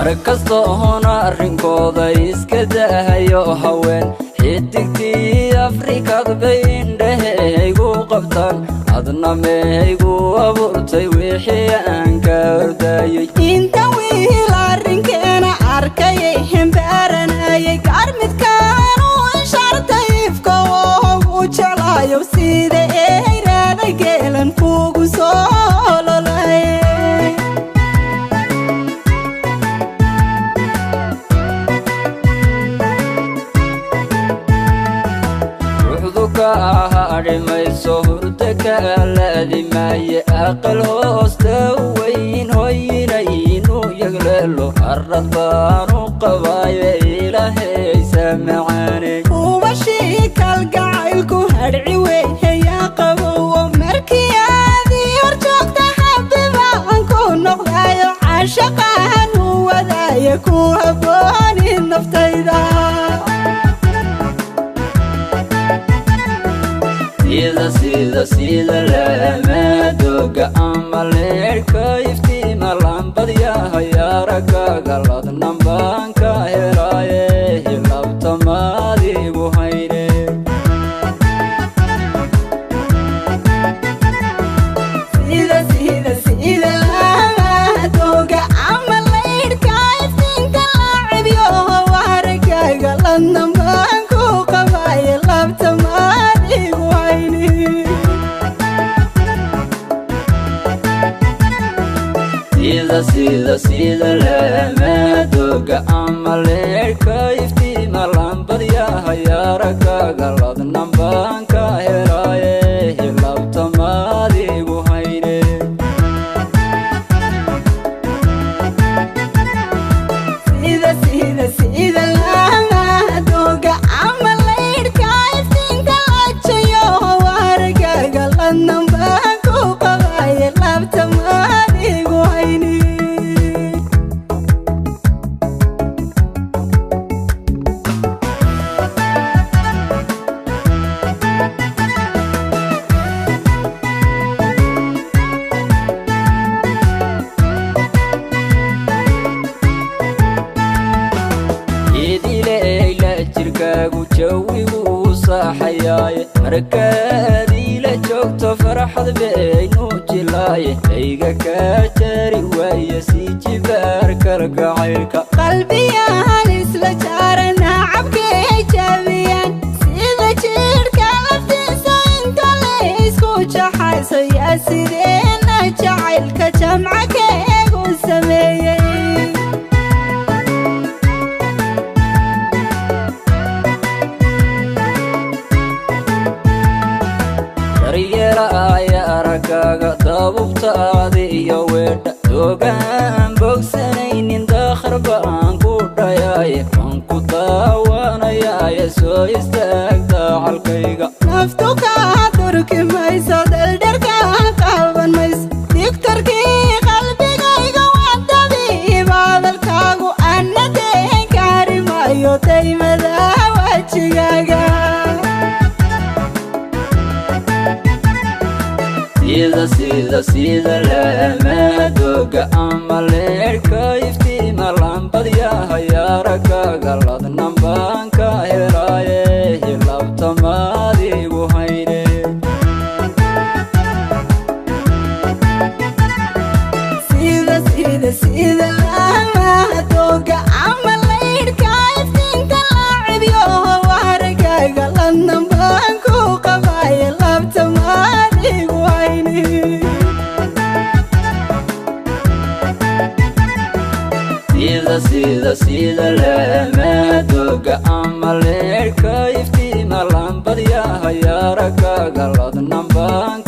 markasta hona arrinkooda iska daahayo haween xidigtii Afrikada bay indhahaygu qabtaan adna meygu abuurtay wixii aan ka ordayay inta wiil arrinkeena arkayay hembaranayay gaar midkaan u ishaartay ifka oo jeclaayo sida ay raaday geelan kugu soo lolay arimayso hurdaka laadimaye aqal hoosta weyn hoynaynu yagleelo arad baanu qabaaye ilaahay samacaane ubashii kalgacaylku hadhci weeyaa qabow markii aadii hor joogta xabibaan ku noqdayo caashaqaan u wadaaye ku habbooni naftayda sida lama doga ama leerka iftiima lambadyahay aragaaga ladnan baan ka helaaye hilabtamaadigu hayne sida lama doga ama leerka iftiinka laacibyo aragaaga ladnan baan ku qabaaye labtamaadigu sida lama doga ama leerka iftiima lambadyahay aragaaga ladnan baan ka helaaye hilabtamaadigu hayne sida lama doga ama leerka iftiinka lajayo aragaaga ladnan baan ku qabaaye labtamaadigu hayne jirkaagu jawigu saaxayaaye markaadii la joogto farxad baynu jilaaye ayga kaa jari waaye si jibaar kalgacaylka qalbiyahan isla jaarana cabkay jabiyaan sida jirka laftiisa inta la isku jaxaysaya sideena jacaylka jamca keegu sameeyey daryeelaya aragaaga dabubtaada iyo weedha dogaan bogsanaynin dakhar baan ku dhayaaye waan ku daawanayaaye soo istaag dacalkayga naftu kaa durki mayso daldharkaa qaban mayso digtarkii qalbigayga waa dabiib hadalkaagu anna deen kaari maayo daymada wajigaaga sida lama doga ama leerka iftiima lambadyahay aragaaga ladnan baan ka helaaye hilabtamaadigu hayne sida lama doga ama leerka iftiinka laacibyo aragaaga ladnan baan ku qabaaye labtamaadigu hayne sida lama doga ama leerka iftiima lambadyahay aragaaga ladnan baan